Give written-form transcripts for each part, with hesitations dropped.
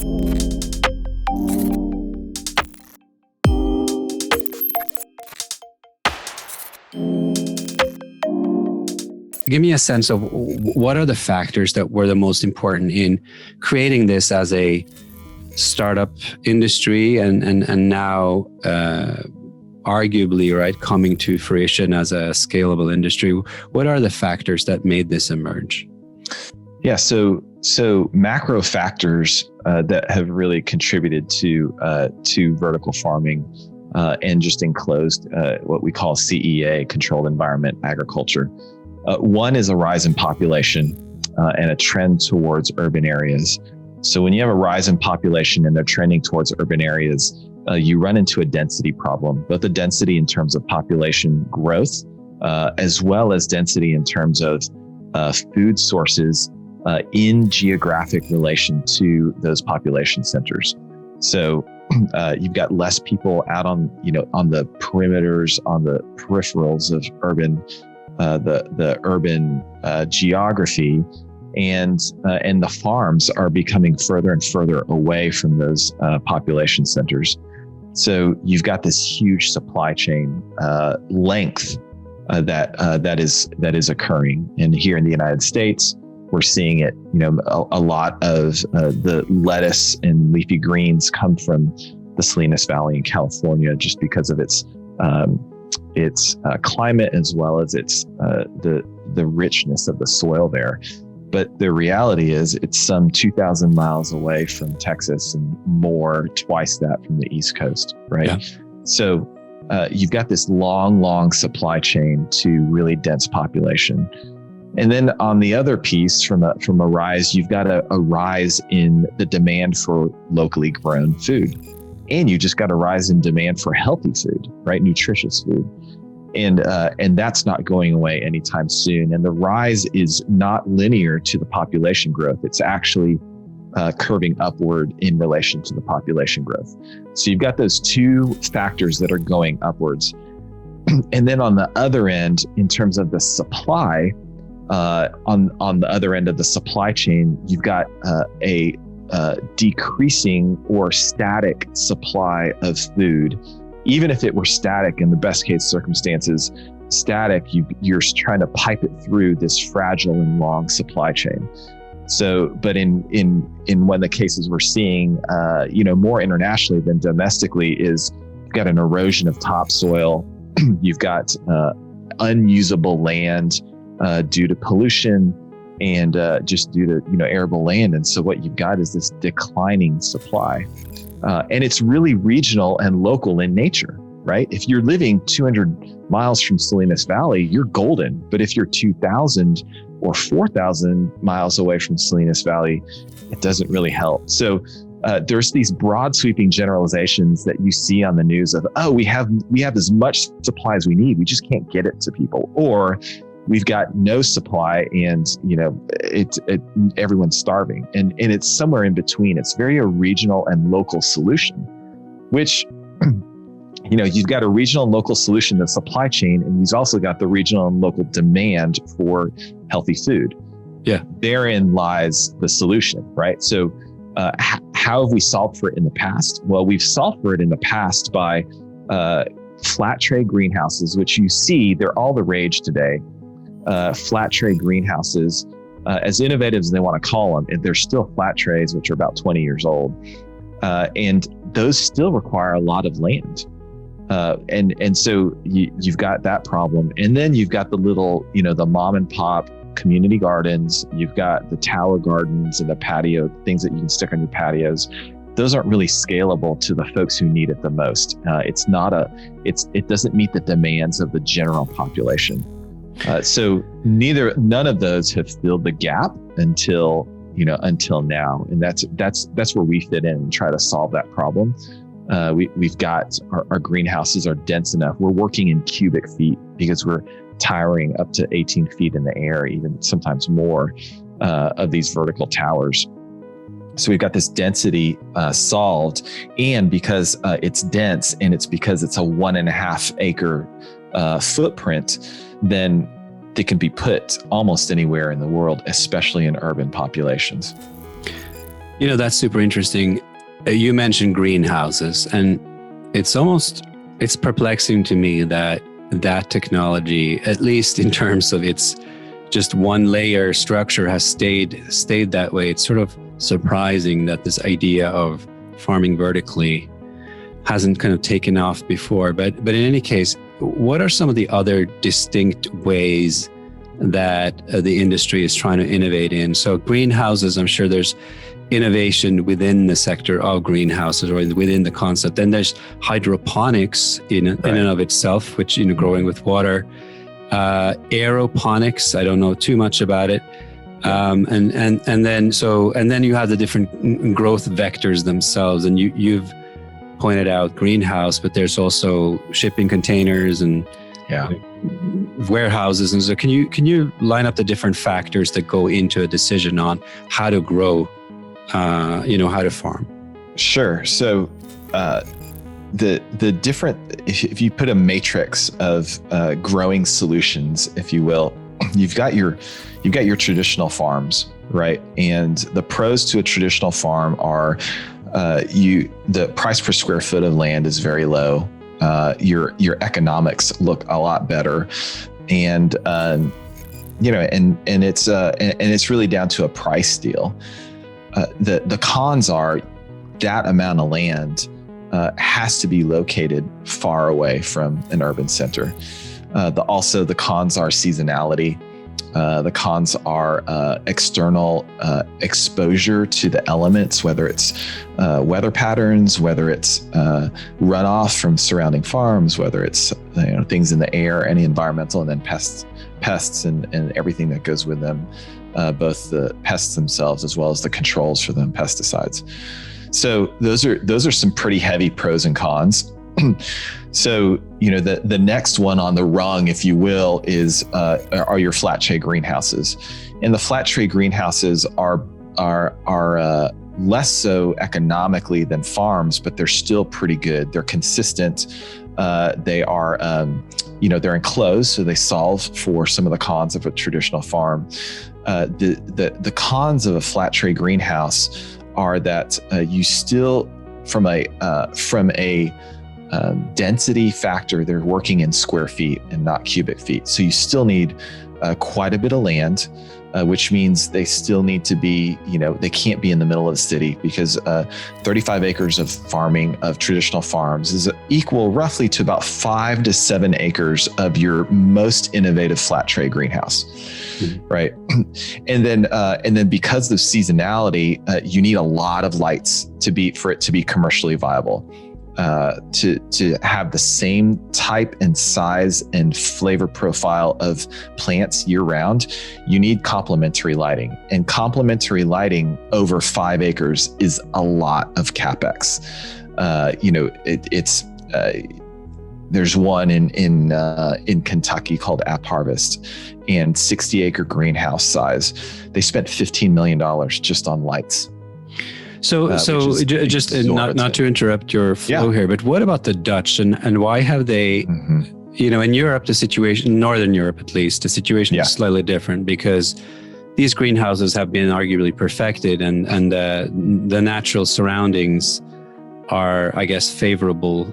Give me a sense of what are the factors that were the most important in creating this as a startup industry and now arguably, right, coming to fruition as a scalable industry. What are the factors that made this emerge? Yeah, so macro factors that have really contributed to vertical farming and just enclosed what we call CEA, controlled environment agriculture. One is a rise in population and a trend towards urban areas. So when you have a rise in population and they're trending towards urban areas, you run into a density problem, both the density in terms of population growth, as well as density in terms of food sources in geographic relation to those population centers. So you've got less people out on the perimeters, on the peripherals of urban, the urban geography, and the farms are becoming further and further away from those population centers. So you've got this huge supply chain length that is occurring. And here in the United States, we're seeing it. A lot of the lettuce and leafy greens come from the Salinas Valley in California, just because of its climate, as well as its the richness of the soil there. But the reality is it's some 2,000 miles away from Texas and more, twice that from the East Coast, right? Yeah. So you've got this long supply chain to really dense population. And then on the other piece, from a rise, you've got a rise in the demand for locally grown food. And you just got a rise in demand for healthy food, right? Nutritious food. And that's not going away anytime soon. And the rise is not linear to the population growth. It's actually curving upward in relation to the population growth. So you've got those two factors that are going upwards. And then on the other end, in terms of the supply, on the other end of the supply chain, you've got a decreasing or static supply of food. Even if it were static, in the best case circumstances, static, you're trying to pipe it through this fragile and long supply chain. So, but in one of the cases we're seeing, more internationally than domestically, is you've got an erosion of topsoil, you've got unusable land due to pollution and just due to arable land, and so what you've got is this declining supply. And it's really regional and local in nature, right? If you're living 200 miles from Salinas Valley, you're golden. But if you're 2,000 or 4,000 miles away from Salinas Valley, it doesn't really help. So there's these broad sweeping generalizations that you see on the news of, we have as much supply as we need, we just can't get it to people. Or we've got no supply and everyone's starving, and it's somewhere in between. It's very a regional and local solution, which you've got a regional and local solution to the supply chain, and you've also got the regional and local demand for healthy food. Yeah, therein lies the solution, right? So how have we solved for it in the past? Well, we've solved for it in the past by flat tray greenhouses, which you see, they're all the rage today. Flat tray greenhouses, as innovative as they want to call them, they're still flat trays, which are about 20 years old. And those still require a lot of land. And so you've got that problem. And then you've got the little, the mom and pop community gardens. You've got the tower gardens and the patio, things that you can stick on your patios. Those aren't really scalable to the folks who need it the most. It doesn't meet the demands of the general population. So none of those have filled the gap until now. And that's where we fit in and try to solve that problem. We've got our greenhouses are dense enough. We're working in cubic feet because we're towering up to 18 feet in the air, even sometimes more, of these vertical towers. So we've got this density solved, and because it's dense and it's because it's a 1.5 acre footprint, then they can be put almost anywhere in the world, especially in urban populations. That's super interesting. You mentioned greenhouses, and it's perplexing to me that technology, at least in terms of its just one layer structure, has stayed that way. It's sort of surprising that this idea of farming vertically hasn't kind of taken off before. But in any case, what are some of the other distinct ways that the industry is trying to innovate in? So greenhouses, I'm sure there's innovation within the sector of greenhouses or within the concept. Then there's hydroponics in and of itself, which, growing with water. Aeroponics, I don't know too much about it. And then you have the different growth vectors themselves. And you've pointed out greenhouse, but there's also shipping containers and warehouses. And so can you line up the different factors that go into a decision on how to grow, how to farm? Sure. So the different, if you put a matrix of growing solutions, if you will, you've got your traditional farms, right? And the pros to a traditional farm are the price per square foot of land is very low. Your economics look a lot better, and it's really down to a price deal. The cons are that amount of land has to be located far away from an urban center. The cons are seasonality. The cons are external exposure to the elements, whether it's weather patterns, whether it's runoff from surrounding farms, whether it's things in the air, any environmental, and then pests and everything that goes with them, both the pests themselves as well as the controls for them, pesticides. So those are some pretty heavy pros and cons. So, the next one on the rung, if you will, are your flat tray greenhouses. And the flat tray greenhouses are less so economically than farms, but they're still pretty good. They're consistent. They are, they're enclosed, so they solve for some of the cons of a traditional farm. The cons of a flat tray greenhouse are that you still, from a density factor, they're working in square feet and not cubic feet. So you still need quite a bit of land, which means they still need to be, they can't be in the middle of the city, because 35 acres of farming of traditional farms is equal roughly to about 5 to 7 acres of your most innovative flat tray greenhouse. Right. And then because of seasonality, you need a lot of lights for it to be commercially viable. To have the same type and size and flavor profile of plants year round, you need complementary lighting. And complementary lighting over 5 acres is a lot of CapEx. There's one in Kentucky called App Harvest, and 60-acre greenhouse size. They spent $15 million just on lights. So just not to interrupt your flow here, but what about the Dutch, and why have they, in Europe, Northern Europe at least, the situation is slightly different, because these greenhouses have been arguably perfected, and the natural surroundings are, I guess, favorable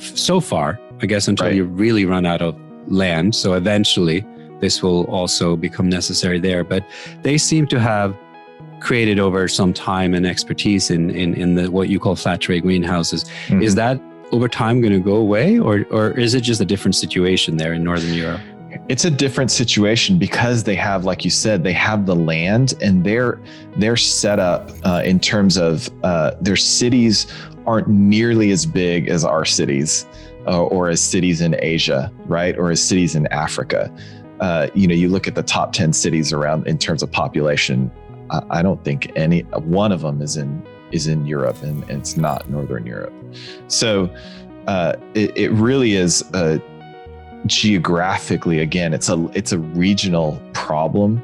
so far, I guess, until you really run out of land. So eventually this will also become necessary there. But they seem to have created over some time and expertise in the what you call flat tray greenhouses. Mm-hmm. Is that over time going to go away, or is it just a different situation there in Northern Europe? It's a different situation because they have, like you said, they have the land, and they're set up in terms of their cities aren't nearly as big as our cities or as cities in Asia, right? Or as cities in Africa. You look at the top 10 cities around in terms of population. I don't think any one of them is in Europe, and it's not Northern Europe. So it really is geographically, again, it's a regional problem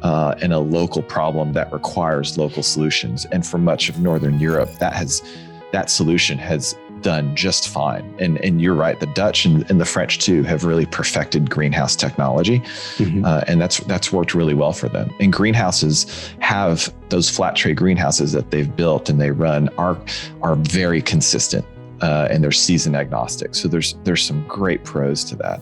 and a local problem that requires local solutions. And for much of Northern Europe, that solution has done just fine. And you're right, the Dutch and the French too have really perfected greenhouse technology. And that's worked really well for them. And greenhouses have those flat tray greenhouses that they've built and they run are very consistent and they're season agnostic. So there's some great pros to that.